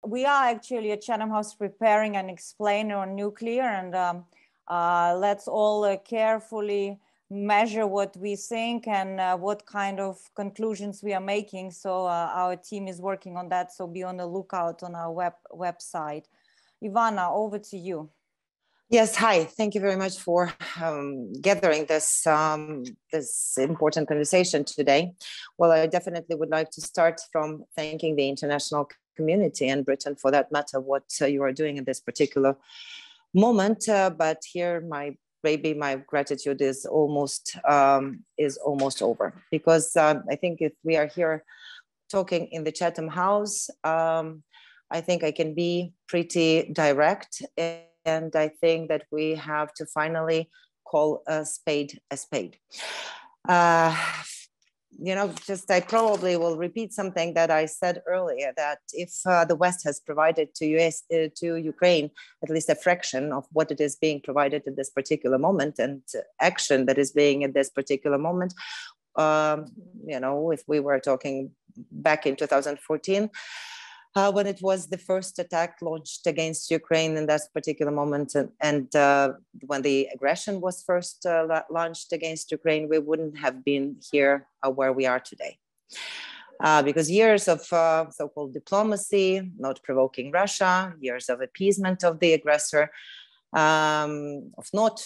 we are actually at Chatham House preparing and explaining on nuclear, and let's all carefully measure what we think and what kind of conclusions we are making. So our team is working on that. So be on the lookout on our website. Ivana, over to you. Yes, hi. Thank you very much for gathering this this important conversation today. Well, I definitely would like to start from thanking the international community and Britain, for that matter, what you are doing in this particular moment. But here, maybe my gratitude is almost over, because I think if we are here talking in the Chatham House, I think I can be pretty direct. And I think that we have to finally call a spade a spade. You know, just I probably will repeat something that I said earlier, that if the West has provided to Ukraine at least a fraction of what it is being provided at this particular moment, and action that is being at this particular moment, you know, if we were talking back in 2014, when it was the first attack launched against Ukraine in that particular moment, and when the aggression was first launched against Ukraine, we wouldn't have been here where we are today. Because years of so-called diplomacy, not provoking Russia, years of appeasement of the aggressor, of not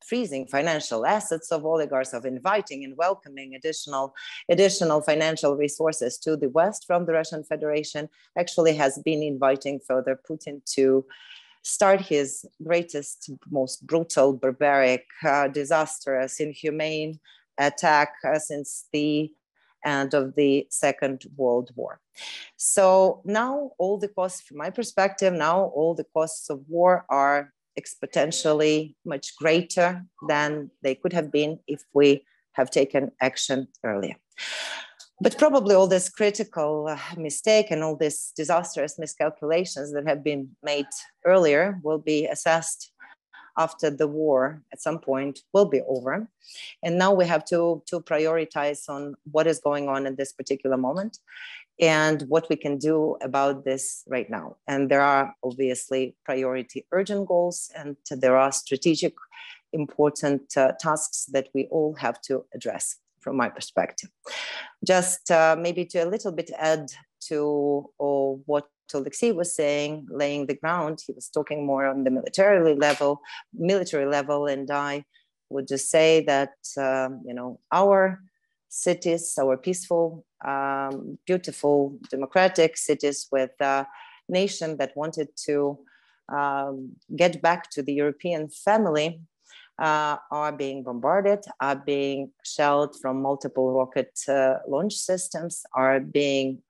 freezing financial assets of oligarchs, of inviting and welcoming additional financial resources to the West from the Russian Federation, actually has been inviting further Putin to start his greatest, most brutal, barbaric, disastrous, inhumane attack since the end of the Second World War. So now all the costs, from my perspective, now all the costs of war are exponentially much greater than they could have been if we have taken action earlier. But probably all this critical mistake and all these disastrous miscalculations that have been made earlier will be assessed after the war at some point will be over. And now we have to prioritize on what is going on in this particular moment and what we can do about this right now. And there are obviously priority urgent goals, and there are strategic important tasks that we all have to address from my perspective. Just maybe to a little bit add to what Alexei was saying, laying the ground, he was talking more on the military level, and I would just say that, you know, our cities, our peaceful, beautiful, democratic cities with a nation that wanted to get back to the European family are being bombarded, are being shelled from multiple rocket launch systems, are being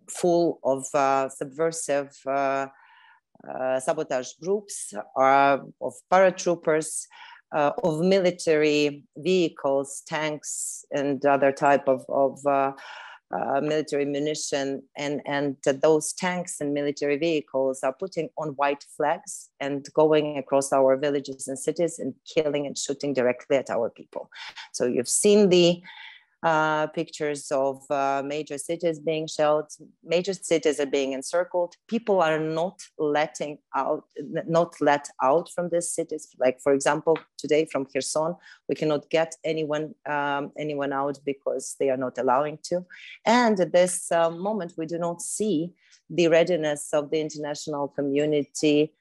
full of subversive sabotage groups, of paratroopers, of military vehicles, tanks, and other type of military munition. And those tanks and military vehicles are putting on white flags and going across our villages and cities and killing and shooting directly at our people. So you've seen the pictures of major cities being shelled, major cities are being encircled. People are not let out from these cities. Like, for example, today from Kherson, we cannot get anyone out because they are not allowing to. And at this moment, we do not see the readiness of the international community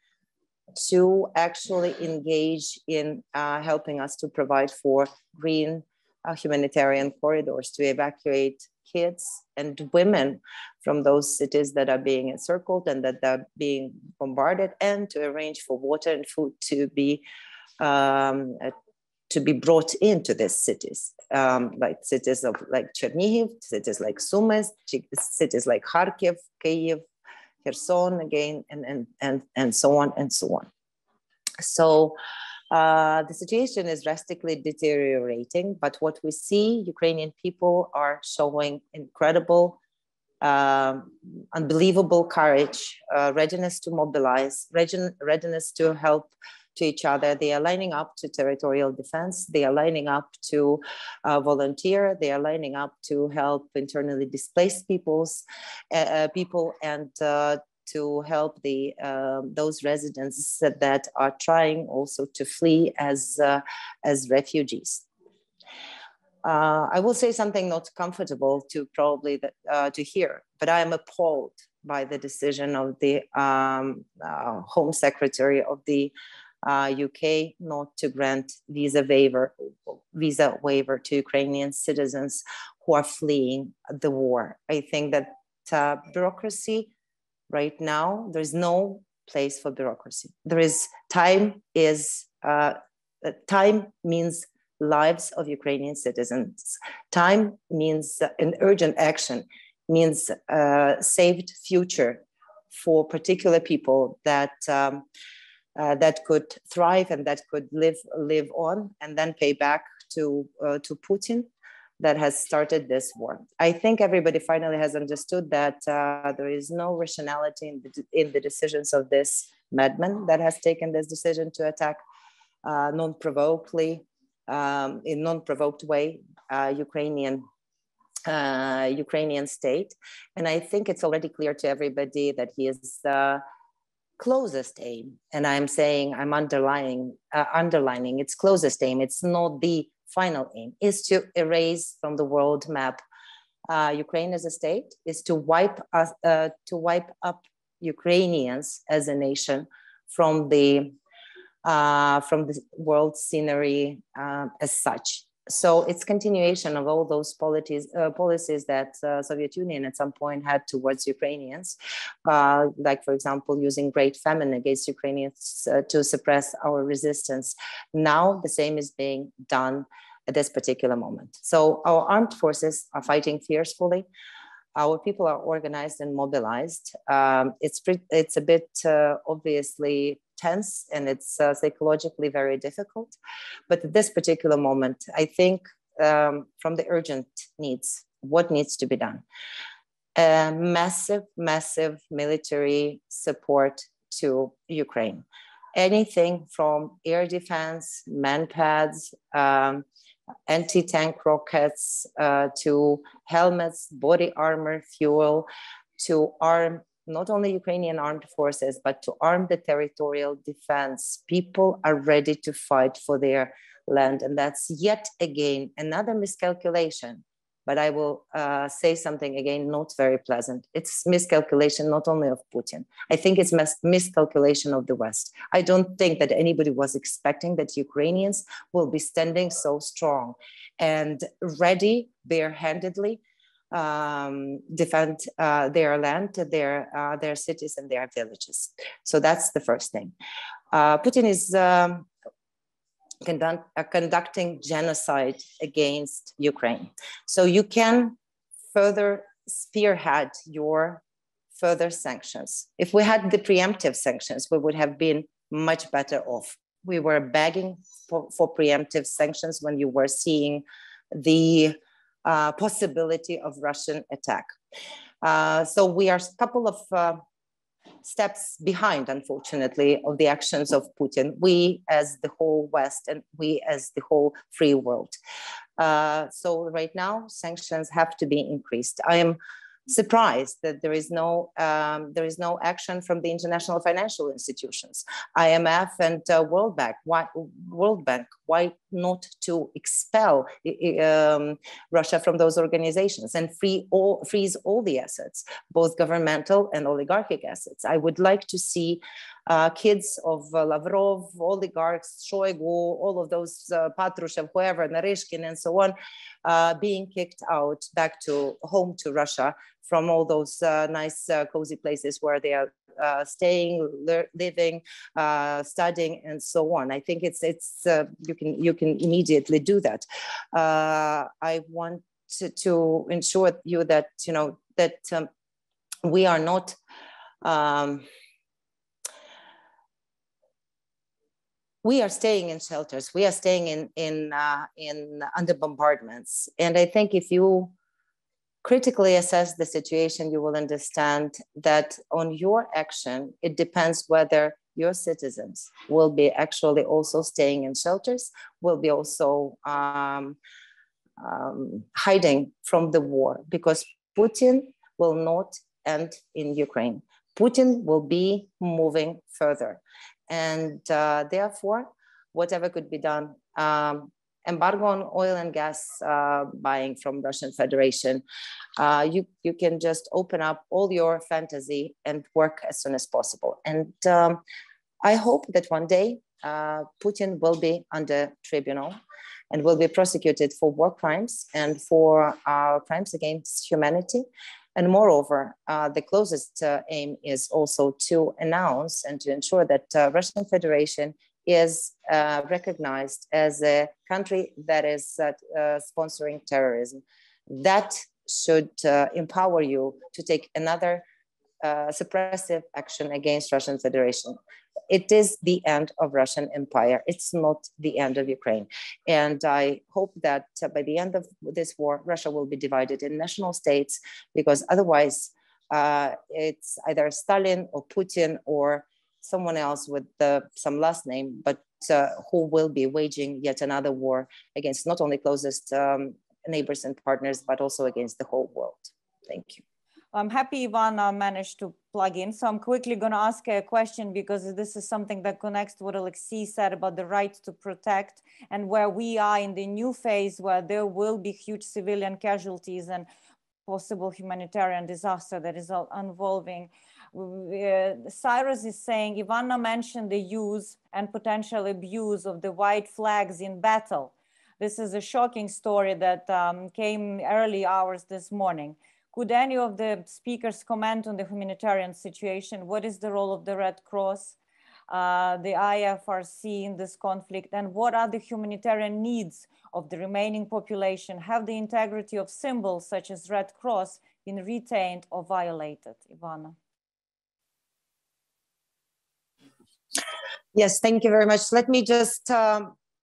to actually engage in helping us to provide for green humanitarian corridors to evacuate kids and women from those cities that are being encircled and that are being bombarded, and to arrange for water and food to be brought into these cities, like cities like Chernihiv, cities like Sumy, cities like Kharkiv, Kyiv, Kherson again, and so on and so on. So the situation is drastically deteriorating, but what we see, Ukrainian people are showing incredible, unbelievable courage, readiness to mobilize, readiness to help to each other. They are lining up to territorial defense. They are lining up to volunteer. They are lining up to help internally displaced people and to help those residents that are trying also to flee as refugees. I will say something not comfortable to probably to hear, but I am appalled by the decision of the Home Secretary of the UK not to grant visa waiver to Ukrainian citizens who are fleeing the war. I think that bureaucracy right now, there's no place for bureaucracy. Time means lives of Ukrainian citizens. Time means an urgent action, means saved future for particular people that could thrive and that could live on and then pay back to Putin that has started this war. I think everybody finally has understood that there is no rationality in the decisions of this madman that has taken this decision to attack in non-provoked way Ukrainian state. And I think it's already clear to everybody that he is closest aim, and I'm underlining its closest aim. It's not the final aim, is to erase from the world map Ukraine as a state, is to wipe up Ukrainians as a nation from the world scenery as such. So it's continuation of all those policies that Soviet Union at some point had towards Ukrainians, like, for example, using Great Famine against Ukrainians to suppress our resistance. Now the same is being done at this particular moment. So our armed forces are fighting fiercely. Our people are organized and mobilized. It's a bit obviously tense, and it's psychologically very difficult. But at this particular moment, I think from the urgent needs, what needs to be done? Massive military support to Ukraine. Anything from air defense, manpads, anti-tank rockets, to helmets, body armor, fuel, to arm not only Ukrainian armed forces, but to arm the territorial defense. People are ready to fight for their land. And that's yet again another miscalculation. But I will say something again, not very pleasant. It's miscalculation not only of Putin. I think it's miscalculation of the West. I don't think that anybody was expecting that Ukrainians will be standing so strong and ready barehandedly defend their land, their cities and their villages. So that's the first thing. Putin is conducting genocide against Ukraine. So you can further spearhead your further sanctions. If we had the preemptive sanctions, we would have been much better off. We were begging for preemptive sanctions when you were seeing the possibility of Russian attack. So we are a couple of steps behind, unfortunately, of the actions of Putin, we as the whole West and we as the whole free world. So right now, sanctions have to be increased. I am surprised that there is no action from the international financial institutions, IMF and World Bank. Why not to expel Russia from those organizations and freeze all the assets, both governmental and oligarchic assets? I would like to see kids of Lavrov, oligarchs, Shoigu, all of those, Patrushev, whoever, Narishkin, and so on, being kicked out back to home to Russia from all those nice, cozy places where they are staying, living, studying, and so on. I think it's you can immediately do that. I want to ensure you that that we are not. We are staying in shelters. We are staying in under bombardments, and I think if you critically assess the situation, you will understand that on your action, it depends whether your citizens will be actually also staying in shelters, will be also hiding from the war, because Putin will not end in Ukraine. Putin will be moving further. And therefore, whatever could be done, embargo on oil and gas buying from Russian Federation, you can just open up all your fantasy and work as soon as possible. And I hope that one day Putin will be under tribunal and will be prosecuted for war crimes and for crimes against humanity. And moreover, the closest aim is also to announce and to ensure that Russian Federation is recognized as a country that is sponsoring terrorism. That should empower you to take another suppressive action against Russian Federation. It is the end of Russian Empire. It's not the end of Ukraine. And I hope that by the end of this war, Russia will be divided in national states, because otherwise it's either Stalin or Putin or someone else with some last name, but who will be waging yet another war against not only closest neighbors and partners, but also against the whole world. Thank you. I'm happy Ivana managed to plug in. So I'm quickly going to ask a question, because this is something that connects to what Alexei said about the right to protect, and where we are in the new phase where there will be huge civilian casualties and possible humanitarian disaster that is unvolving. Cyrus is saying, Ivana mentioned the use and potential abuse of the white flags in battle. This is a shocking story that came early hours this morning. Could any of the speakers comment on the humanitarian situation? What is the role of the Red Cross, the IFRC in this conflict, and what are the humanitarian needs of the remaining population? Have the integrity of symbols such as Red Cross been retained or violated? Ivana. Yes, thank you very much. Let me just,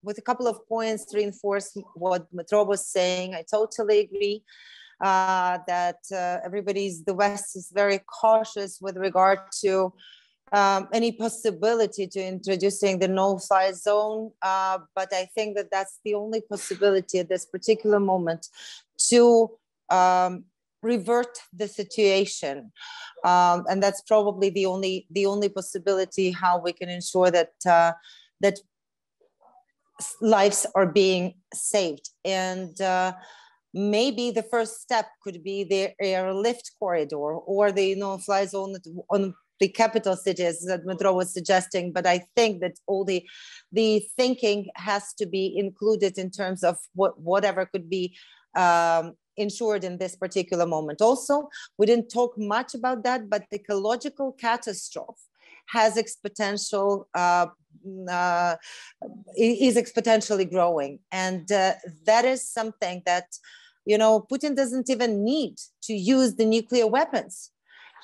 with a couple of points, reinforce what Metro was saying. I totally agree that the West is very cautious with regard to any possibility to introducing the no-fly zone. But I think that that's the only possibility at this particular moment to revert the situation. And that's probably the only possibility how we can ensure that that lives are being saved. And maybe the first step could be the airlift corridor or the no-fly zone on the capital cities that Metro was suggesting. But I think that all the thinking has to be included in terms of whatever could be ensured in this particular moment. Also, we didn't talk much about that, but the ecological catastrophe has is exponentially growing. And that is something that, you know, Putin doesn't even need to use the nuclear weapons.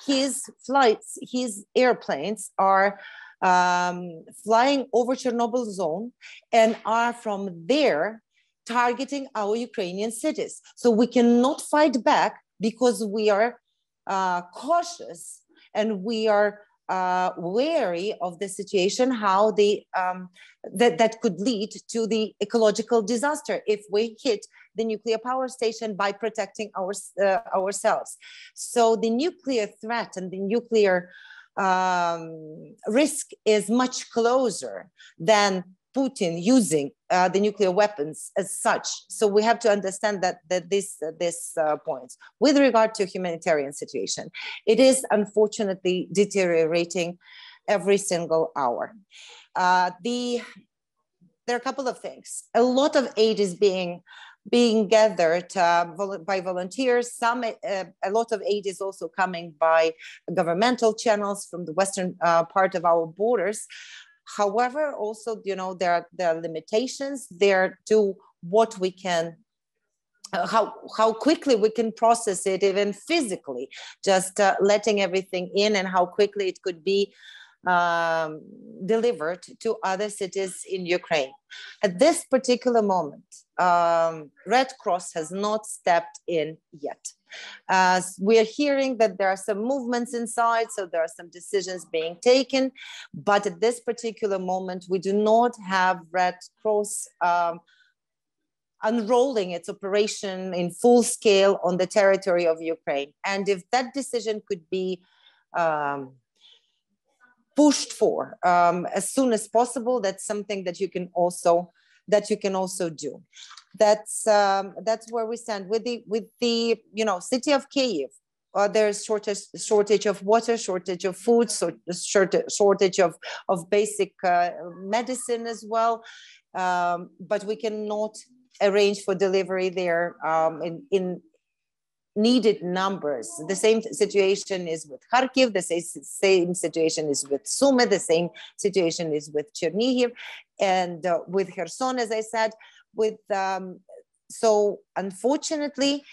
His flights, his airplanes are flying over Chernobyl zone and are from there targeting our Ukrainian cities. So we cannot fight back because we are cautious and we are wary of the situation, how that could lead to the ecological disaster if we hit the nuclear power station by protecting ourselves. So the nuclear threat and the nuclear risk is much closer than Putin using the nuclear weapons as such. So we have to understand that this points. With regard to humanitarian situation, it is unfortunately deteriorating every single hour. There are a couple of things. A lot of aid is being gathered by volunteers. A lot of aid is also coming by governmental channels from the western part of our borders. However, also, you know, there are limitations there to what we can, how quickly we can process it, even physically, just letting everything in, and how quickly it could be delivered to other cities in Ukraine. At this particular moment, Red Cross has not stepped in yet. We are hearing that there are some movements inside, so there are some decisions being taken, but at this particular moment, we do not have Red Cross unrolling its operation in full scale on the territory of Ukraine. And if that decision could be pushed for as soon as possible, that's something that you can also do. That's where we stand with the city of Kyiv. There's shortage of water, shortage of food, shortage of basic medicine as well. But we cannot arrange for delivery there in needed numbers. The same situation is with Kharkiv, the same situation is with Sumy, the same situation is with Chernihiv, and with Kherson, as I said. So unfortunately,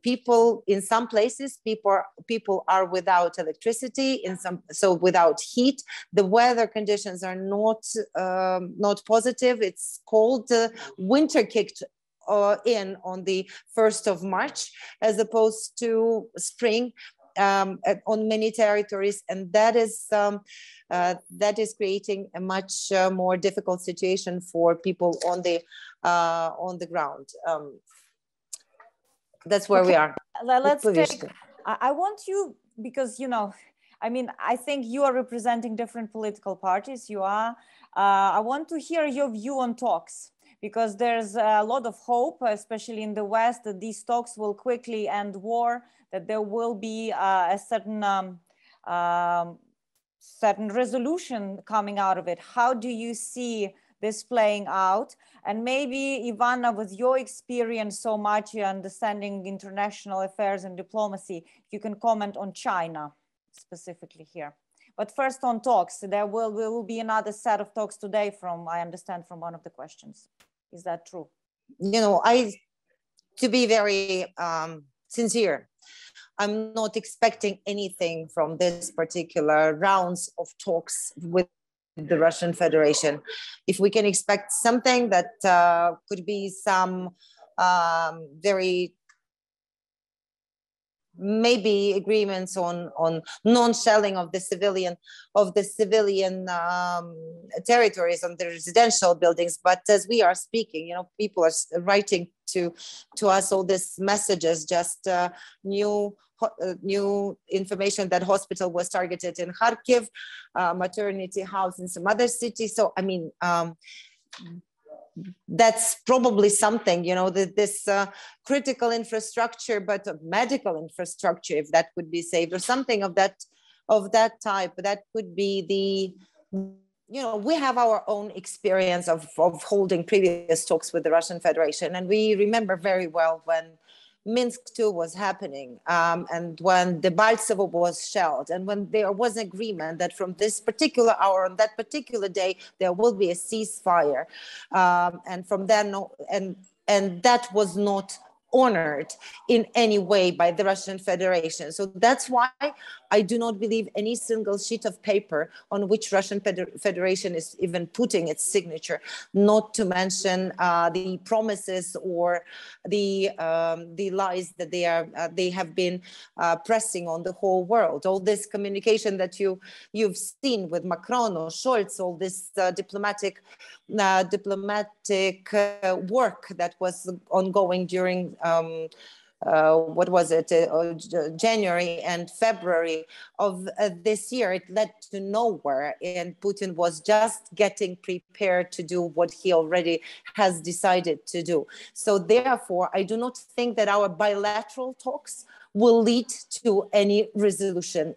people in some places, people are without electricity, without heat. The weather conditions are not positive. It's cold. Winter kicked in on the 1st of March, as opposed to spring on many territories, and that is creating a much more difficult situation for people on the ground. That's where we are. Let's take, I want you, because, I think you are representing different political parties. You are. I want to hear your view on talks, because there's a lot of hope, especially in the West, that these talks will quickly end war, that there will be a certain resolution coming out of it. How do you see this playing out? And maybe, Ivana, with your experience so much, your understanding international affairs and diplomacy, you can comment on China specifically here. But first on talks, there will be another set of talks today I understand from one of the questions. Is that true? To be very sincere, I'm not expecting anything from this particular rounds of talks with the Russian Federation. If we can expect something that could be some very maybe agreements on non-shelling of the civilian territories on the residential buildings. But as we are speaking, people are writing to us all these messages, just new information that hospital was targeted in Kharkiv, maternity house in some other cities. So that's probably something, this critical infrastructure, but medical infrastructure, if that could be saved, or something of that type. That could be we have our own experience of holding previous talks with the Russian Federation, and we remember very well when Minsk II was happening, and when the Baltsovo was shelled, and when there was agreement that from this particular hour on that particular day there will be a ceasefire, and from then and that was not honored in any way by the Russian Federation. So that's why I do not believe any single sheet of paper on which Russian Federation is even putting its signature, not to mention the promises or the lies that they have been pressing on the whole world. All this communication that you've seen with Macron or Scholz, all this diplomatic work that was ongoing during January and February of this year, it led to nowhere, and Putin was just getting prepared to do what he already has decided to do. So therefore, I do not think that our bilateral talks will lead to any resolution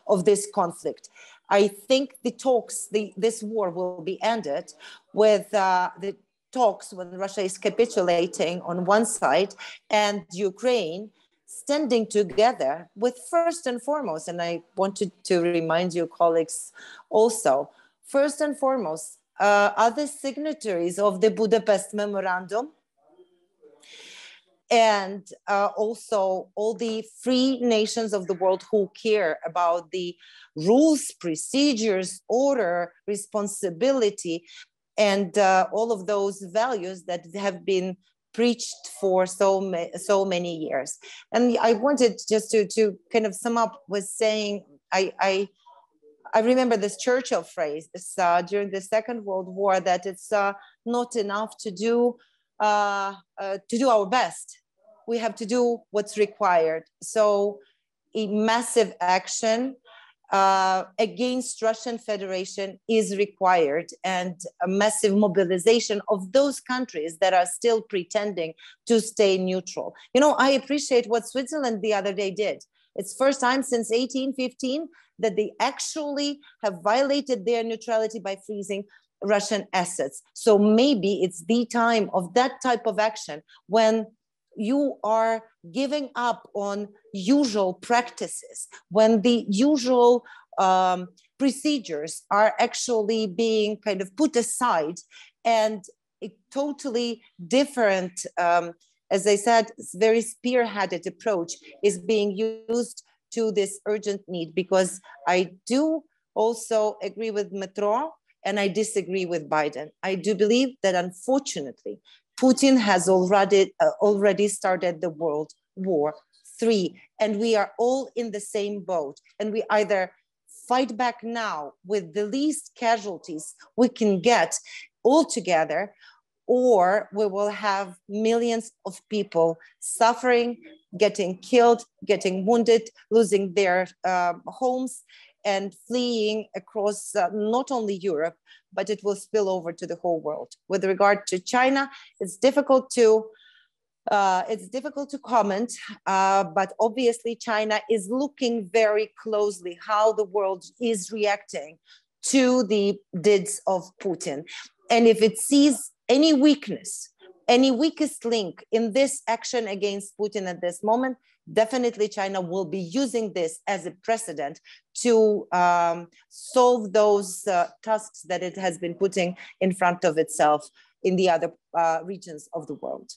of this conflict. I think the talks, this war will be ended with the talks when Russia is capitulating on one side and Ukraine standing together with, first and foremost, and I wanted to remind you colleagues also, first and foremost, are the signatories of the Budapest Memorandum and also all the free nations of the world who care about the rules, procedures, order, responsibility, and all of those values that have been preached for so many years. And I wanted just to kind of sum up with saying, I remember this Churchill phrase during the Second World War, that it's not enough to do our best. We have to do what's required. So a massive action against Russian Federation is required, and a massive mobilization of those countries that are still pretending to stay neutral. You know, I appreciate what Switzerland the other day did. It's first time since 1815 that they actually have violated their neutrality by freezing Russian assets. So maybe it's the time of that type of action, when you are giving up on usual practices, when the usual procedures are actually being kind of put aside, and a totally different, as I said, very spearheaded approach is being used to this urgent need. Because I do also agree with Macron, and I disagree with Biden. I do believe that, unfortunately, Putin has already started the World War III, and we are all in the same boat. And we either fight back now with the least casualties we can get all together, or we will have millions of people suffering, getting killed, getting wounded, losing their homes, and fleeing across not only Europe, but it will spill over to the whole world. With regard to China, it's difficult to comment, but obviously China is looking very closely how the world is reacting to the deeds of Putin. And if it sees any weakness, any weakest link in this action against Putin at this moment, definitely China will be using this as a precedent to solve those tasks that it has been putting in front of itself in the other regions of the world.